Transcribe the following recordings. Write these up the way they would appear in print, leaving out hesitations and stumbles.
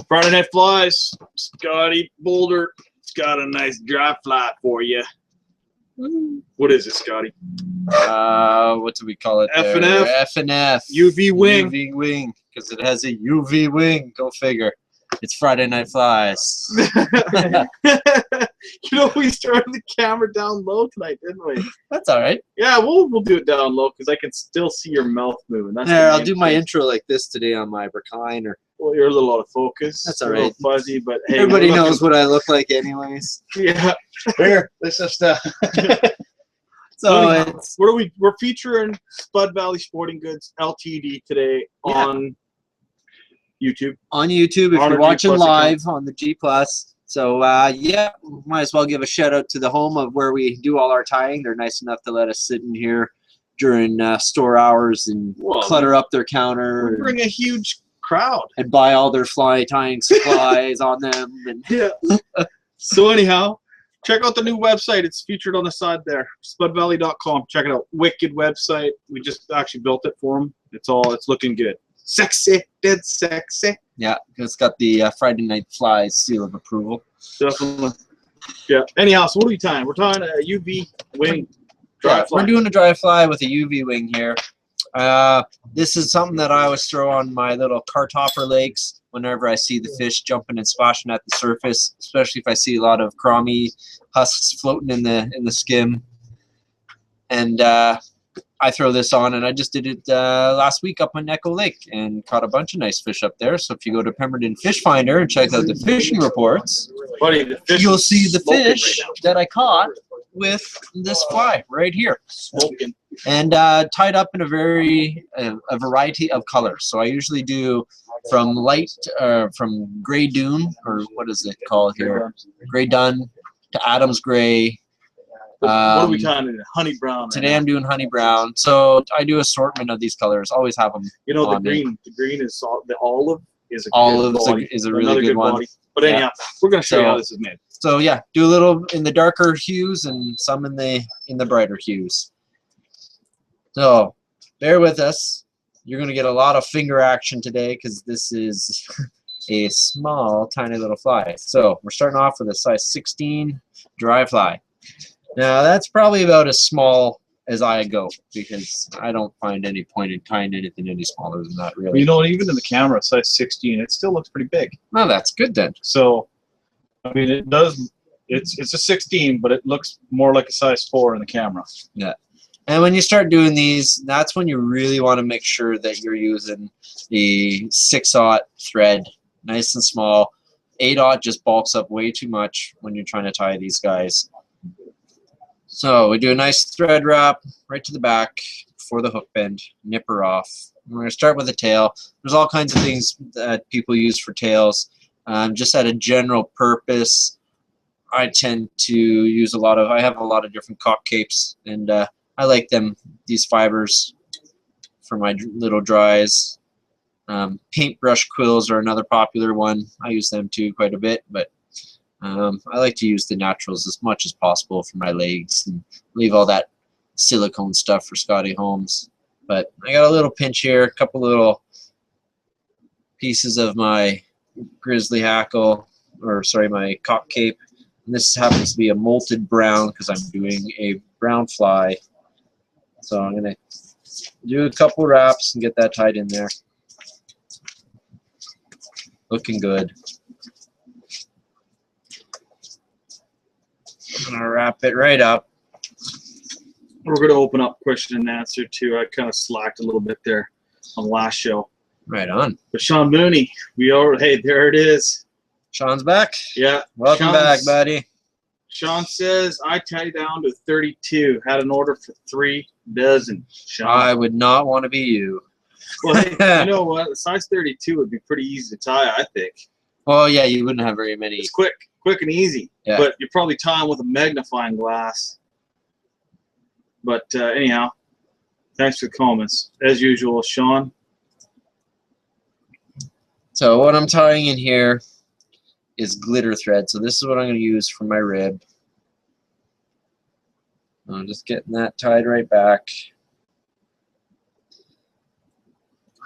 Friday Night Flies, Scotty Boulder. It's got a nice dry fly for you. What is it, Scotty? What do we call it? FNF. FNF. UV wing. UV wing, because it has a UV wing. Go figure. It's Friday Night Flies. You know, we started the camera down low tonight, didn't we? That's all right. Yeah, we'll do it down low because I can still see your mouth moving. That's there, I'll do my intro like this today on my recliner. Well, you're a little out of focus. That's all right. A little fuzzy, but hey, everybody knows what I look like, anyways. Yeah. Here, let's just. So it's, we're featuring Spud Valley Sporting Goods Ltd today on YouTube. On YouTube, if you're watching live on the G+. So yeah, might as well give a shout out to the home of where we do all our tying. They're nice enough to let us sit in here during store hours and clutter up their counter. We bring a huge crowd and buy all their fly tying supplies on them. And yeah. So anyhow, check out the new website. It's featured on the side there, spudvalley.com. Check it out. Wicked website. We just actually built it for them. It's looking good. Sexy, dead sexy. Yeah, it's got the Friday Night Flies seal of approval. Definitely. Yeah. Anyhow, so what are we tying? We're tying a UV wing dry fly. We're doing a dry fly with a UV wing here. This is something that I always throw on my little car topper legs whenever I see the fish jumping and splashing at the surface, especially if I see a lot of crummy husks floating in the skim. And I throw this on, and I just did it last week up on Echo Lake and caught a bunch of nice fish up there. So if you go to Pemberton Fish Finder and check out the fishing reports, you'll see the fish that I caught with this fly right here. Smoking. And tied up in a variety of colors. So I usually do from from gray dune, or what is it called here? Gray dun to Adams gray. What are we tying in? Honey brown. Today I'm doing honey brown. So I do assortment of these colors. Always have them. You know, the green is the olive is a olive is a really good one. Body. But anyhow, we're going to show you how this is made. So yeah, do a little in the darker hues and some in the brighter hues. So bear with us. You're going to get a lot of finger action today because this is a small, tiny little fly. So we're starting off with a size 16 dry fly. Now that's probably about as small as I go because I don't find any point in tying anything any smaller than that, really. You know, even in the camera, size 16, it still looks pretty big. Oh, that's good then. So, I mean, it does. It's a 16, but it looks more like a size 4 in the camera. Yeah. And when you start doing these, that's when you really want to make sure that you're using the 6/0 thread, nice and small. 8/0 just bulks up way too much when you're trying to tie these guys. So we do a nice thread wrap right to the back before the hook bend, nip her off. We're going to start with a tail. There's all kinds of things that people use for tails. Just at a general purpose, I tend to use I have a lot of different cock capes, and I like these fibers for my little dries. Paintbrush quills are another popular one. I use them too quite a bit, but I like to use the naturals as much as possible for my legs and leave all that silicone stuff for Scotty Holmes. But I got a little pinch here, a couple little pieces of my grizzly hackle, or sorry, my cock cape. And this happens to be a molted brown because I'm doing a brown fly. So I'm going to do a couple wraps and get that tied in there. Looking good. I'm going to wrap it right up. We're going to open up question and answer too. I kind of slacked a little bit there on the last show. Right on. But Sean Mooney, hey, there it is. Sean's back. Yeah. Welcome back, buddy. Sean says, I tied down to 32. Had an order for 3 dozen. Sean. I would not want to be you. Well, hey, you know what? A size 32 would be pretty easy to tie, I think. Well, yeah, you wouldn't have very many. It's quick and easy. Yeah. But you're probably tying with a magnifying glass. But anyhow, thanks for the comments. As usual, Sean. So what I'm tying in here is glitter thread. So this is what I'm going to use for my rib. I'm just getting that tied right back.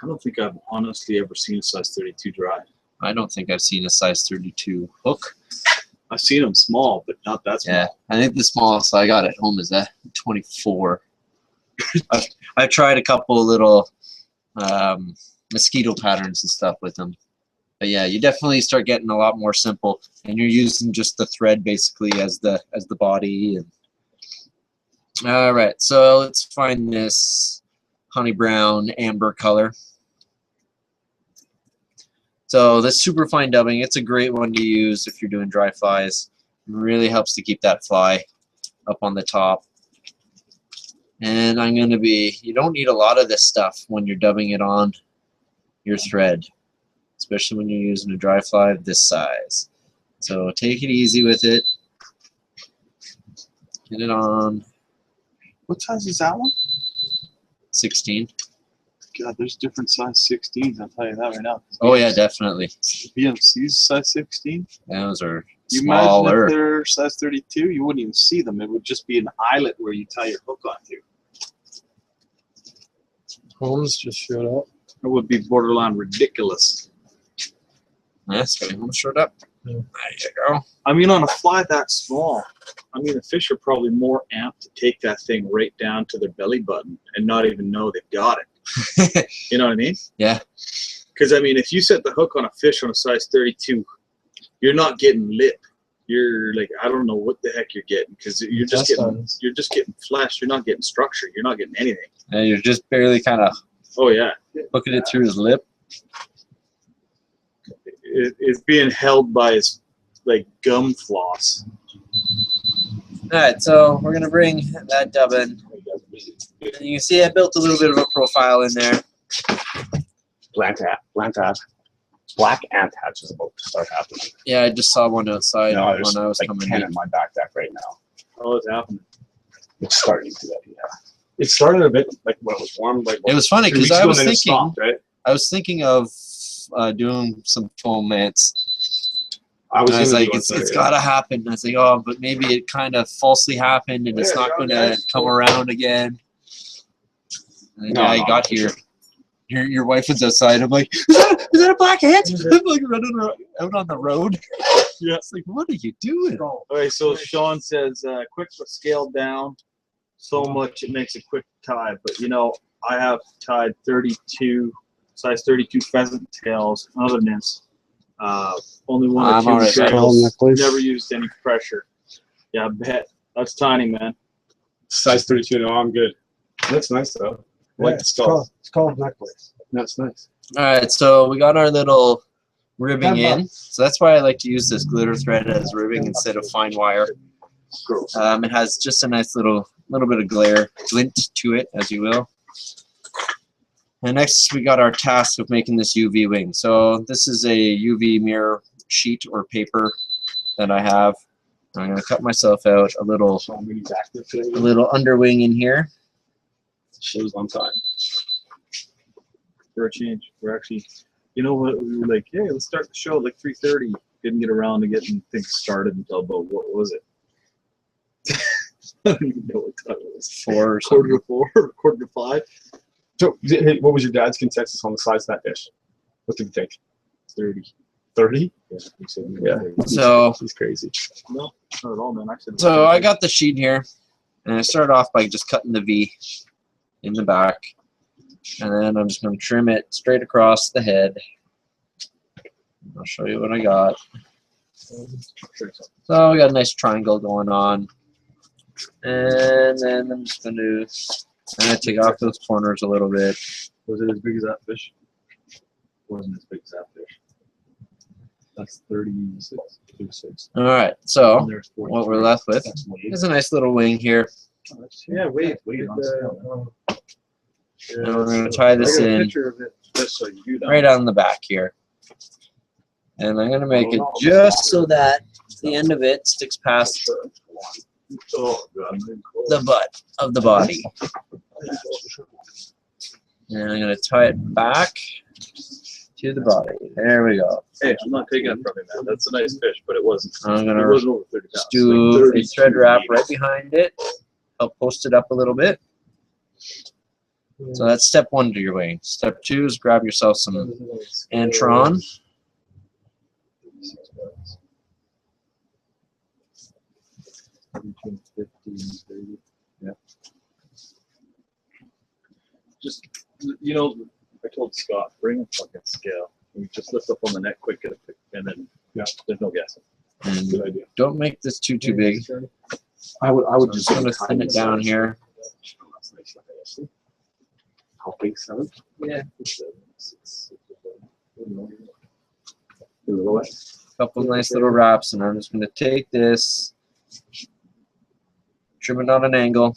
I don't think I've honestly ever seen a size 32 dry. I don't think I've seen a size 32 hook. I've seen them small, but not that small. Yeah, I think the smallest I got at home is a 24. I've tried a couple little mosquito patterns and stuff with them. But yeah, you definitely start getting a lot more simple, and you're using just the thread basically as the body. And all right, so let's find this honey brown amber color. So this super fine dubbing, it's a great one to use if you're doing dry flies. It really helps to keep that fly up on the top. And I'm going to be, you don't need a lot of this stuff when you're dubbing it on your thread, especially when you're using a dry fly of this size. So take it easy with it. Get it on. What size is that one? 16. God, there's different size 16s. I'll tell you that right now. Oh yeah, definitely. BMC's size 16. Those are You imagine smaller. if they're size 32, you wouldn't even see them. It would just be an eyelet where you tie your hook onto. Holmes just showed up. It would be borderline ridiculous. Yes, getting them short up. Yeah. There you go. I mean, on a fly that small, I mean, the fish are probably more amped to take that thing right down to their belly button and not even know they've got it. You know what I mean? Yeah. Because, I mean, if you set the hook on a fish on a size 32, you're not getting lip. You're like, I don't know what the heck you're getting, because you're just getting flesh. You're not getting structure. You're not getting anything. And you're just barely kind of Oh, yeah. hooking it through his lip. It's being held by his, like, gum floss. Alright, so we're going to bring that dub in. And you can see I built a little bit of a profile in there. Black ant hatch is about to start happening. Yeah, I just saw one outside No, when there's I was like coming 10 in. in my backpack right now. Oh, it's happening. It's starting to, yeah. It started a bit like when it was warm. Like It was funny 2 because weeks I ago, was and then it thinking, stopped, right? of doing some foamants. I And I was gonna like, do it's it, yeah. got to happen. I was like, oh, but maybe it kind of falsely happened and it's Yeah, not yeah, going to yeah. come around again. And then No, I no, got for here. sure. Your wife was outside. I'm like, is that a black ant? I'm like running out on the road. Yeah. It's like, what are you doing? All right, so Sean says, quick but scaled down so much it makes a quick tie. But, you know, I have tied 32, size 32 pheasant tails, other nymphs. Only one or I'm two alright. materials, never used any pressure. Yeah, I bet. That's tiny, man. Size 32. No, I'm good. That's nice though. I like the skull. It's called necklace. That's nice. All right, so we got our little ribbing $10. in. So that's why I like to use this glitter thread as ribbing instead of fine wire. It has just a nice little bit of glint to it, as you will. And next we got our task of making this UV wing. So this is a UV mirror sheet or paper that I have. I'm going to cut myself out a little underwing in here. Shows on time. For a change. We're actually, you know what, we were like, hey, let's start the show at like 3:30. Didn't get around to getting things started until about, what was it? I don't even know what time it was. 4 or Quarter something. to 4 or quarter to 5? So, what was your dad's consensus on the size of that dish? What did you think? 30. 30? Yeah, he said Yeah. 30. So He's crazy. No, not at all, man. I said So I got the sheet here, and I start off by just cutting the V in the back, and then I'm just going to trim it straight across the head. I'll show you what I got. So we got a nice triangle going on, and then I'm just going to take off those corners a little bit. Was it as big as that fish? Wasn't as big as that fish. That's 36. 36. All right, so And there's 43. what we're left with That's wave. is a nice little wing here, Yeah, wave. Wave on scale. and we're going to tie this I got a in picture of it just so you know. right on the back here. And I'm going to make it just so that the end of it sticks past Oh, God. the butt of the body. And I'm going to tie it back to the body. There we go. Hey, I'm not taking it from you, man. That's a nice fish, but it wasn't. I'm going It to wasn't over 30 pounds. just do Like a thread 32 wrap maybe. right behind it. I'll post it up a little bit. So that's step 1 to your wing. Step 2 is grab yourself some antron. Between 50 and 30. Yeah. Just, you know, I told Scott, bring a fucking scale. You just lift up on the neck quick, get a pick, and then there's no guessing. And Good idea. don't make this too big. I would Just gonna thin it down here. How big? 7? Yeah. A Couple nice little wraps, and I'm just gonna take this, trim it on an angle.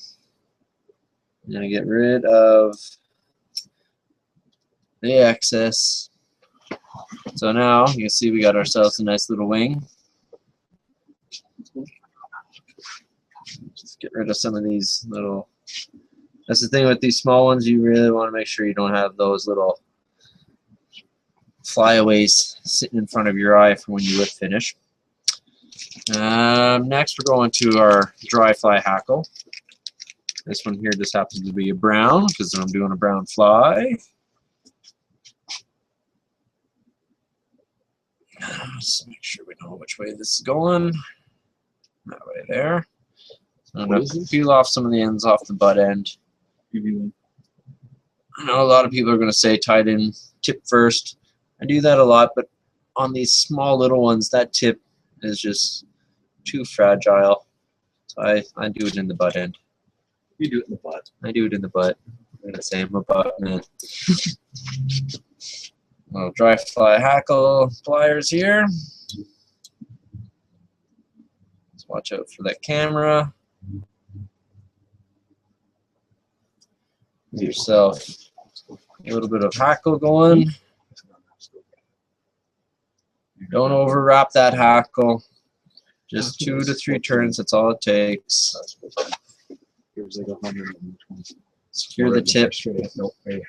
I'm gonna get rid of the excess. So now you can see we got ourselves a nice little wing. Just get rid of some of these little. That's the thing with these small ones. You really want to make sure you don't have those little flyaways sitting in front of your eye for when you whip finish. Next, we're going to our dry fly hackle. This one here just happens to be a brown because I'm doing a brown fly. Let's make sure we know which way this is going. That way there. So I'm going to peel off some of the ends off the butt end. I know a lot of people are going to say tied in tip first. I do that a lot, but on these small little ones, that tip is just too fragile. So I do it in the butt end. You do it in the butt. I do it in the butt. I'm going to say I'm a butt man. Little dry fly hackle pliers here. Let's watch out for that camera. Give yourself a little bit of hackle going. Don't overwrap that hackle. Just 2 to 3 turns, that's all it takes. Here's like 120. Secure the tip. Nope, that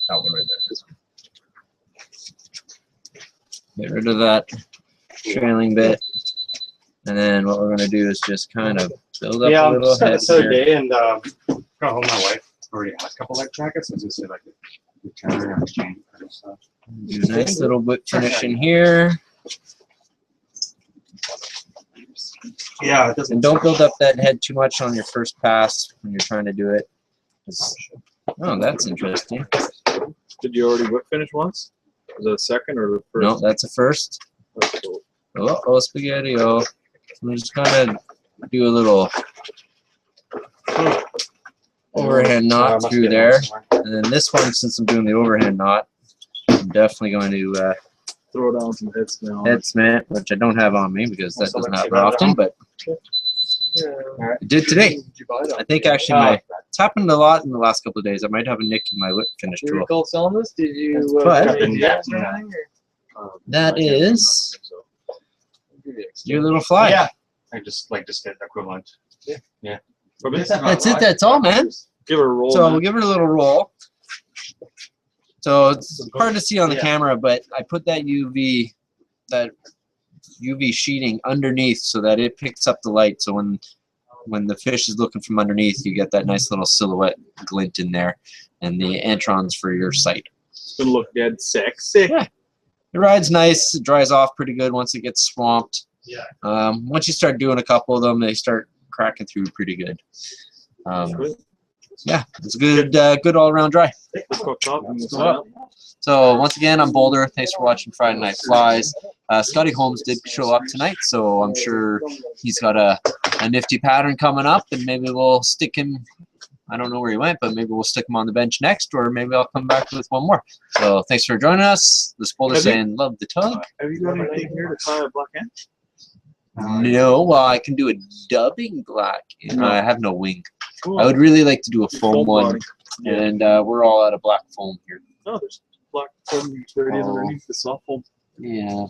one right there. Get rid of that trailing bit. And then what we're going to do is just kind of build up a little head this other here. day and got home. My wife already had a couple light jackets. I was just say like the turn and exchange and stuff. Do a nice little whip finish in here. Yeah, it doesn't. And don't build up that head too much on your first pass when you're trying to do it. Oh, that's interesting. Did you already whip finish once? Was that a second or the first? No, that's a first. That's cool. Oh, spaghetti-o. I'm just kind of do a little overhand knot must through be there. somewhere. And then this one, since I'm doing the overhand knot, I'm definitely going to Throw down some head smell. head cement, which I don't have on me because that So doesn't let's happen see about often, but I did today. I think actually it's happened a lot in the last couple of days. I might have a nick in my whip finish Do you tool. recall selling this? Did you But- make gaps or anything? That is your little fly. Yeah. I just did equivalent. Yeah. That's it. That's all, man. Give her a roll. So man. we'll give it a little roll. So it's hard to see on the Yeah. camera, but I put that UV sheeting underneath so that it picks up the light. So when the fish is looking from underneath, you get that nice little silhouette glint in there, and the antrons for your sight. It's gonna look dead sexy. Yeah. It rides nice. It dries off pretty good once it gets swamped. Yeah. Once you start doing a couple of them, they start cracking through pretty good. Yeah, it's a good, good all-around dry. Let's go chop and we'll So, sign up. So once again, I'm Boulder. Thanks for watching Friday Night Flies. Scotty Holmes did show up tonight, so I'm sure he's got a nifty pattern coming up, and maybe we'll stick him. I don't know where he went, but maybe we'll stick him on the bench next, or maybe I'll come back with one more. So thanks for joining us. This Boulder Have you- saying love the tug. Have you got anything here to tie a black ant? No, well, I can do a dubbing black. I have no wing. Cool. I would really like to do a foam one, body. Yeah. and we're all out of black foam here. No, there's black foam right underneath the soft foam. Yeah,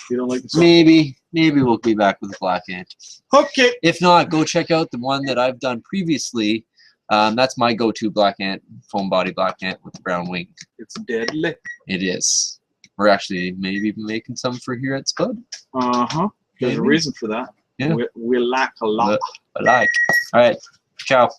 You don't like the soft maybe we'll be back with a black ant. foam? Okay. If not, go check out the one that I've done previously. That's my go-to black ant, foam body black ant with the brown wing. It's deadly. It is. We're actually maybe making some for here at Spud. Uh-huh. There's a Maybe. reason for that. Yeah. We lack a lot. I like. All right. Ciao.